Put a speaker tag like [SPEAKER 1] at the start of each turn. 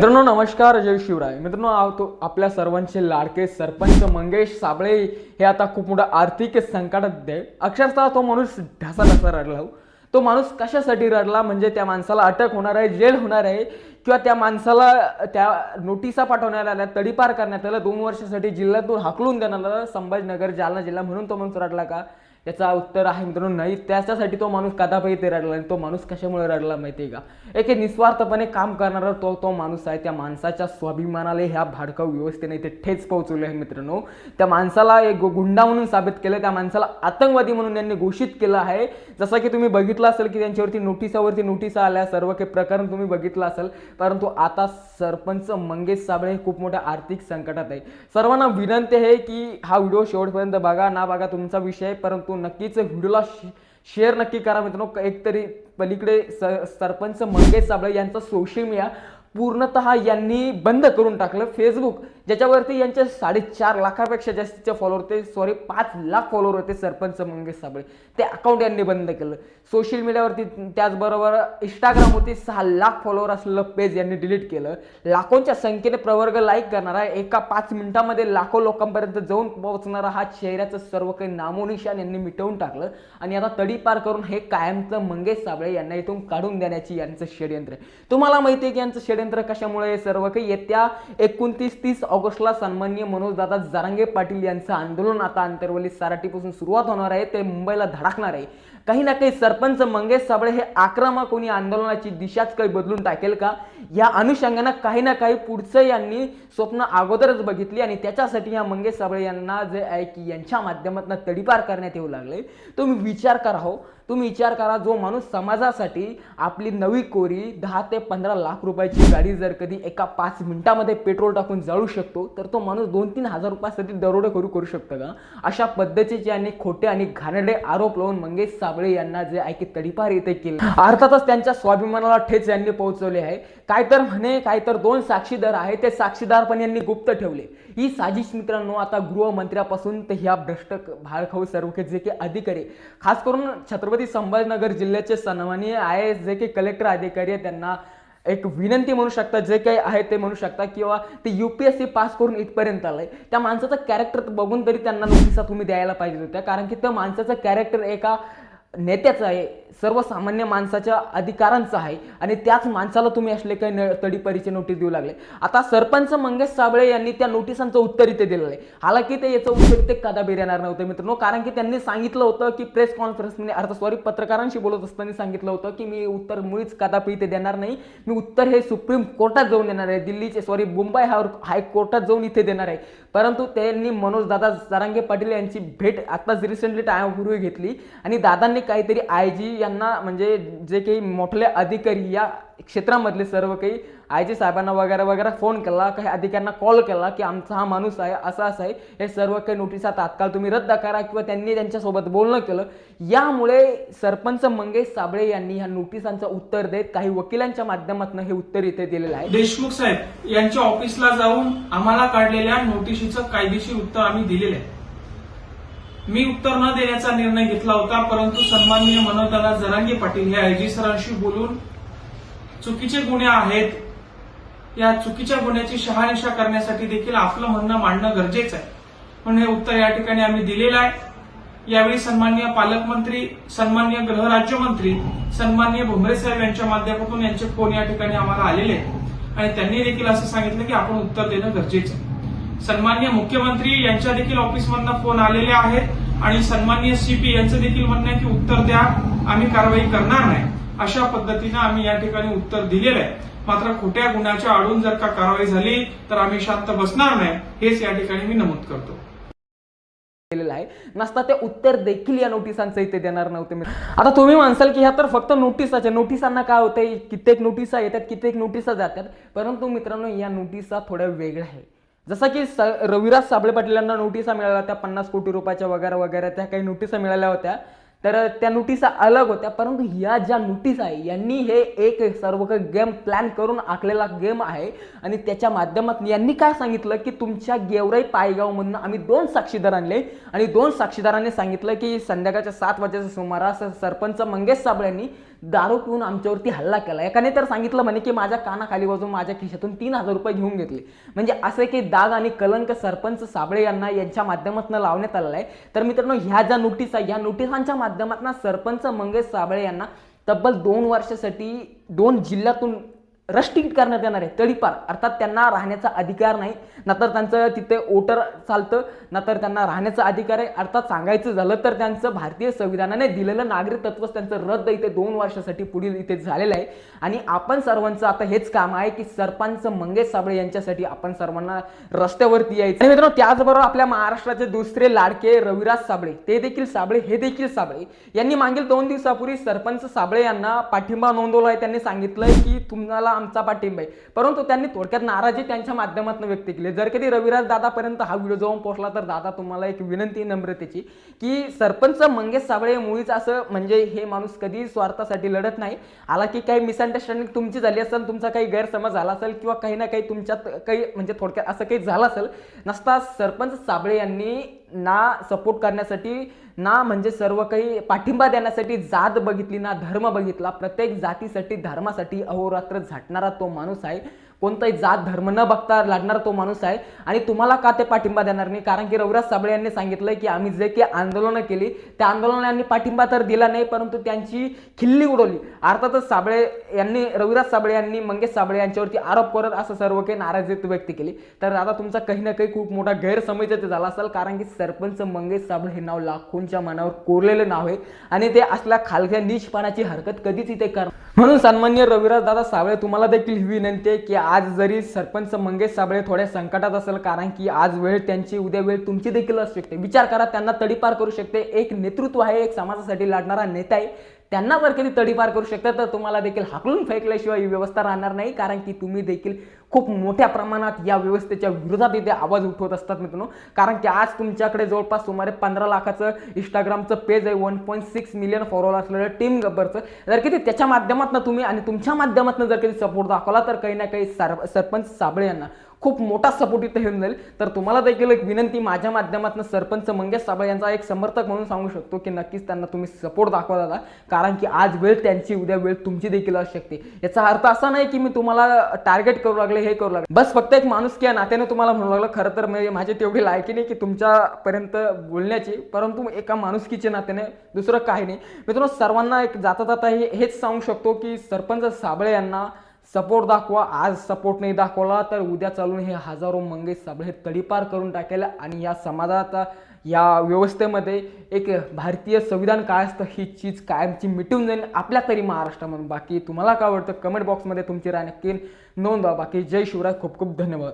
[SPEAKER 1] मित्रांनो नमस्कार, जय शिवराय. मित्रांनो आपल्या सर्वांचे लाडके सरपंच मंगेश साबळे हे आता खूप मोठा आर्थिक संकटात आहे. अक्षरशः तो माणूस ढसा रडला. तो माणूस कशासाठी रडला म्हणजे त्या माणसाला अटक होणार आहे, जेल होणार आहे किंवा त्या माणसाला त्या नोटिसा पाठवण्यात आल्या, तडीपार करण्यात आलं, 2 वर्षासाठी जिल्ह्यातून हाकलून देण्यात आलं, संभाजीनगर जालना जिल्हा, म्हणून तो माणूस रडला का? याचा उत्तर आहे मित्रांनो नाही. त्याच्यासाठी तो माणूस कदापि ते रडला नाही. तो माणूस कशामुळे रडला माहिती आहे का? एक निस्वार्थपणे काम करणारा तो माणूस आहे. त्या माणसाच्या स्वाभिमानाला ह्या भाडकाऊ व्यवस्थेने ते ठेच पोहोचवले आहे मित्रांनो. त्या माणसाला एक गुंडा म्हणून साबित केलं, त्या माणसाला आतंकवादी म्हणून त्यांनी घोषित केलं आहे. जसं की तुम्ही बघितलं असेल की त्यांच्यावरती नोटिसा आल्या, सर्व काही प्रकरण तुम्ही बघितलं असेल. परंतु आता सरपंच मंगेश साबळे खूप मोठ्या आर्थिक संकटात आहे. सर्वांना विनंती आहे की हा व्हिडिओ शेवटपर्यंत बघा, ना बघा तुमचा विषय, परंतु नक्कीच व्हिडिओला शेअर नक्की करा मित्रांनो. एकतरी पलीकडे सरपंच मंगेश साबळे यांचा सोशल मीडिया पूर्णतः यांनी बंद करून टाकलं. फेसबुक ज्याच्यावरती यांचे 4.5 लाखापेक्षा जास्तीचे फॉलोअर होते, 5 लाख फॉलोअर होते सरपंच मंगेश साबळे, ते अकाउंट यांनी बंद केलं. सोशल मीडियावरती त्याचबरोबर इंस्टाग्रामवरती 6 लाख फॉलोअर असलेलं पेज यांनी डिलीट केलं. लाखोंच्या संख्येने प्रवर्ग लाईक करणारा, एका 5 मिनिटामध्ये लाखो लोकांपर्यंत जाऊन पोहोचणारा हा चेहऱ्याचं सर्व काही नामोनिशान यांनी मिटवून टाकलं. आणि आता तडीपार करून हे कायमचं मंगेश साबळे यांना इथून काढून देण्याची यांचं षडयंत्र आहे. तुम्हाला माहिती आहे की यांचं षडयंत्र कशामुळे? सर्व काही येत्या 29-30 ऑगस्टला सन्माननीय मनोजदादा जरांगे पाटील यांचं आंदोलन आता आंतरवली सराटीपासून सुरुवात होणार आहे. ते मुंबईला धडकणार आहे. काही ना काही सरपंच मंगेश साबळे हे आक्रमक कोणी आंदोलनाची दिशाच काही बदलून टाकेल का, या अनुषंगाने काही ना काही पुढचं यांनी स्वप्न अगोदरच बघितली आणि त्याच्यासाठी या मंगेश साबळे यांना जे आहे की यांच्या माध्यमातून तडीपार करण्यात येऊ लागले. तुम्ही विचार करा, जो माणूस समाजासाठी आपली नवी कोरी 10 ते 15 लाख रुपयाची गाडी जर कधी एका 5 मिनिटामध्ये पेट्रोल टाकून जाळू शकतो, तर तो माणूस 2-3 हजार रुपयासाठी दरोडेखोरी करू शकतो का? अशा पद्धतीचे आणि खोटे आणि घाणेरडे आरोप लावून मंगेश साबळे यांना जे आहे की तडीपार येथे केले. अर्थातच त्यांच्या स्वाभिमानाला ठेच यांनी पोहोचवले आहे. काय तर 2 साक्षीदार आहे, ते साक्षीदार पण यांनी गुप्त ठेवले. ही साजिश मित्रांनो आता गृहमंत्र्यापासून ते ह्या भ्रष्ट भाडखाऊ सर्व जे काही अधिकारी, खास करून छत्रपती संभाजीनगर जिल्ह्याचे सन्माननीय IAS जे काही कलेक्टर अधिकारी आहे, त्यांना एक विनंती म्हणू शकता, जे काही आहे ते म्हणू शकता, किंवा ते UPSC पास करून इथपर्यंत आलंय, त्या माणसाचं कॅरेक्टर बघून तरी त्यांना नोटिसा तुम्ही द्यायला पाहिजे होत्या. कारण की त्या माणसाचं कॅरेक्टर एका नेत्याचं आहे, सर्वसामान्य माणसाच्या अधिकारांचं आहे, आणि त्याच माणसाला तुम्ही असले काही तडीपारीचे नोटीस देऊ लागले. आता सरपंच मंगेश साबळे यांनी त्या नोटिसांचं उत्तर इथे दिलेलं आहे. हालाकी ते याचं उत्तर इथे कदापि येणार नव्हतं मित्रांनो, कारण की त्यांनी सांगितलं होतं की प्रेस कॉन्फरन्समध्ये पत्रकारांशी बोलत असताना सांगितलं होतं की मी उत्तर मुळीच कदापि इथे देणार नाही. मी उत्तर हे सुप्रीम कोर्टात जाऊन देणार आहे, मुंबई हायकोर्टात जाऊन इथे देणार आहे. परंतु त्यांनी मनोजदादा जरांगे पाटील यांची भेट आताच रिसेंटली टायमापूर्वी घेतली आणि दादांनी काहीतरी IG यांना, म्हणजे जे काही मोठे अधिकारी या क्षेत्रामधले सर्व काही IG साहेबांना वगैरे फोन केला, काही अधिकाऱ्यांना कॉल केला की आमचा हा माणूस आहे, असा आहे, हे सर्व काही नोटिसा तात्काळ तुम्ही रद्द करा, किंवा त्यांनी त्यांच्यासोबत बोलणं केलं. यामुळे सरपंच मंगेश साबळे यांनी ह्या नोटिसांचं उत्तर देत काही वकिलांच्या माध्यमातून हे उत्तर इथे दिलेलं आहे.
[SPEAKER 2] देशमुख साहेब यांच्या ऑफिसला जाऊन आम्हाला काढलेल्या नोटिशीचं कायदेशीर उत्तर आम्ही दिलेलं आहे. मी उत्तर न देण्याचा निर्णय घेतला होता, परंतु सन्माननीय मनोजदादा जरांगे पाटील हे IG सरांशी बोलून चुकीचे गुन्हे आहेत, या चुकीच्या गुन्ह्याची शहानिशा करण्यासाठी देखील आपलं म्हणणं मांडणं गरजेचं आहे, म्हणून हे उत्तर या ठिकाणी आम्ही दिलेलं आहे. यावेळी सन्माननीय पालकमंत्री, सन्माननीय गृहराज्यमंत्री, सन्माननीय भुमरे साहेब यांच्या माध्यमातून यांचे फोन या ठिकाणी आम्हाला आलेले आहेत आणि त्यांनी देखील असं सांगितलं की आपण उत्तर देणं गरजेचं आहे. सन्माननीय मुख्यमंत्री यांच्या देखील ऑफिसमधनं फोन आलेले आहेत आणि सन्माननीय CP यांचं देखील म्हणणं आहे की उत्तर द्या, आम्ही कारवाई करणार नाही. अशा पद्धतीनं आम्ही या ठिकाणी उत्तर दिलेलं आहे. मात्र खोट्या गुन्ह्याच्या आडून जर का कारवाई झाली तर आम्ही शांत बसणार नाही, हेच या ठिकाणी मी नमूद करतो.
[SPEAKER 1] नसता ते उत्तर देखील या नोटिसांचं इथे देणार नव्हते. आता तुम्ही म्हणसाल की ह्या तर फक्त नोटिसांना काय होतंय, कित्येक नोटिसा येतात, कित्येक नोटिसा जातात. परंतु मित्रांनो, या नोटिसा थोड्या वेगळ्या आहे. जसं की रविराज साबळे पाटील यांना नोटिसा मिळाल्या होत्या 50 कोटी रुपयाच्या वगैरे त्या काही नोटिसा मिळाल्या होत्या. तर त्या नोटिसा अलग होत्या, परंतु या ज्या नोटीस आहे यांनी हे एक सर्व काही गेम प्लॅन करून आखलेला गेम आहे. आणि त्याच्या माध्यमातून यांनी काय सांगितलं की तुमच्या गेवराई पायगावमधून आम्ही 2 साक्षीदार आणले आणि 2 साक्षीदारांनी सांगितलं की संध्याकाळच्या 7 वाजेच्या सुमारास सरपंच मंगेश साबळे यांनी दारू पिऊन आमच्यावरती हल्ला केला. एकाने तर सांगितलं म्हणे की माझ्या कानाखाली वाजून माझ्या खिशातून 3000 रुपये घेऊन घेतले. म्हणजे असे की दाग आणि कलंक सरपंच साबळे यांच्या माध्यमातून लावण्यात आलेला आहे. तर मित्रांनो, ह्या ज्या नोटीस आहे या नोटिसांच्या माध्यमातून सरपंच मंगेश साबळे यांना तब्बल 2 वर्षासाठी 2 जिल्ह्यातून रस्टिंग करण्यात येणार आहे. तडीपार अर्थात त्यांना राहण्याचा अधिकार नाही, ना तर त्यांचं तिथे वोटर चालतं, ना तर त्यांना राहण्याचा अधिकार आहे. अर्थात सांगायचं झालं तर त्यांचं भारतीय संविधानाने दिलेलं नागरिकत्वच त्यांचं रद्द इथे 2 वर्षासाठी पुढील इथे झालेलं आहे. आणि आपण सर्वांचं आता हेच काम आहे की सरपंच मंगेश साबळे यांच्यासाठी आपण सर्वांना रस्त्यावरती यायचं. आणि मित्रांनो, त्याचबरोबर आपल्या महाराष्ट्राचे दुसरे लाडके रविराज साबळे, ते देखील साबळे, हे देखील साबळे यांनी मागील 2 दिवसापूर्वी सरपंच साबळे यांना पाठिंबा नोंदवला आहे. त्यांनी सांगितलंय की तुम्हाला आमचा पाठिंबा आहे, परंतु त्यांनी थोडक्यात नाराजी त्यांच्या माध्यमातून व्यक्त केली. जर कधी रविराज दादापर्यंत हा व्हिडिओ जाऊन पोहोचला तर दादा, तुम्हाला एक विनंती नम्रतेची की सरपंच मंगेश साबळे मुळीच असं म्हणजे हे माणूस कधी स्वार्थासाठी लढत नाही. आला की काही मिसअंडरस्टँडिंग तुमची झाली असेल, तुमचा काही गैरसमज झाला असेल किंवा काही ना काही तुमच्यात काही म्हणजे थोडक्यात असं काही झालं असेल, नसता सरपंच साबळे यांनी ना सपोर्ट करण्यासाठी ना म्हणजे सर्व काही पाठिंबा देण्यासाठी जात बघितली ना धर्म बघितला. प्रत्येक जातीसाठी धर्मासाठी अहोरात्र झटणारा तो माणूस आहे. कोणताही जात धर्म न बघता लढणारा तो माणूस आहे. आणि तुम्हाला का ते पाठिंबा देणार नाही? कारण की रविराज साबळे यांनी सांगितलंय की आम्ही जे काही आंदोलनं केली त्या आंदोलनांनी पाठिंबा तर दिला नाही, परंतु त्यांची खिल्ली उडवली. अर्थातच रविराज साबळे यांनी मंगेश साबळे यांच्यावरती आरोप करत असं सर्व काही नाराजी व्यक्त केली. तर आता तुमचा काही ना काही खूप मोठा गैरसमज झाला असेल, कारण की सरपंच मंगेश साबळे हे नाव लाखोंच्या मनावर कोरलेलं नाव आहे आणि ते असल्या खालच्या नीचपणाची हरकत कधीच इथे करणार. म्हणून सन्माननीय रविराज दादा साबळे, तुम्हाला देखील ही विनंती आहे की आज जरी सरपंच मंगेश साबळे थोड्या संकटात असेल, कारण की आज वेळ त्यांची, उद्या वेळ तुमची देखील असू शकते. विचार करा, त्यांना तडीपार करू शकते. एक नेतृत्व आहे, एक समाजासाठी लढणारा नेता आहे, त्यांना जर कधी तडीपार करू शकतात तर तुम्हाला देखील हाकलून फेकल्याशिवाय ही व्यवस्था राहणार नाही. कारण की तुम्ही देखील खूप मोठ्या प्रमाणात या व्यवस्थेच्या विरोधात इथे आवाज उठवत असतात मित्रांनो. कारण की आज तुमच्याकडे जवळपास सुमारे 15 लाखाचं इंस्टाग्रामचं पेज आहे, 1.6 मिलियन फॉलोअर असलेलं टीम गब्बरचं. जर कधी त्याच्या माध्यमातून तुम्ही आणि तुमच्या माध्यमातून जर कधी सपोर्ट दाखवला तर काही ना काही सरपंच साबळे यांना खूप मोठा सपोर्ट इथे येऊन जाईल. तर तुम्हाला देखील एक विनंती माझ्या माध्यमातून सरपंच मंगेश साबळे यांचा एक समर्थक म्हणून सांगू शकतो की नक्कीच त्यांना तुम्ही सपोर्ट दाखवा दादा, कारण की आज वेळ त्यांची, उद्या वेळ तुमची देखील असू शकते. याचा अर्थ असा नाही की मी तुम्हाला टार्गेट करू लागले, हे करू लागले, बस फक्त एक माणुसकी या नात्याने तुम्हाला म्हणू लागलं. खरं तर माझी तेवढी लायकी नाही की तुमच्यापर्यंत बोलण्याची, परंतु एका माणुसकीच्या नात्याने, दुसरं काही नाही. मित्रांनो, सर्वांना एक जाता जाता हेच सांगू शकतो की सरपंच साबळे यांना सपोर्ट दाखवा. आज सपोर्ट नाही दाखवला तर उद्या चालून हे हजारो मंगेश साबळे हे तडीपार करून टाकेल आणि या समाजाचा, या व्यवस्थेमध्ये एक भारतीय संविधान काय असतं ही चीज कायमची मिटून जाईल आपल्या तरी महाराष्ट्रामध्ये. बाकी तुम्हाला काय वाटतं कमेंट बॉक्समध्ये तुमची राय नक्की नोंदवा. बाकी जय शिवराय, खूप खूप धन्यवाद.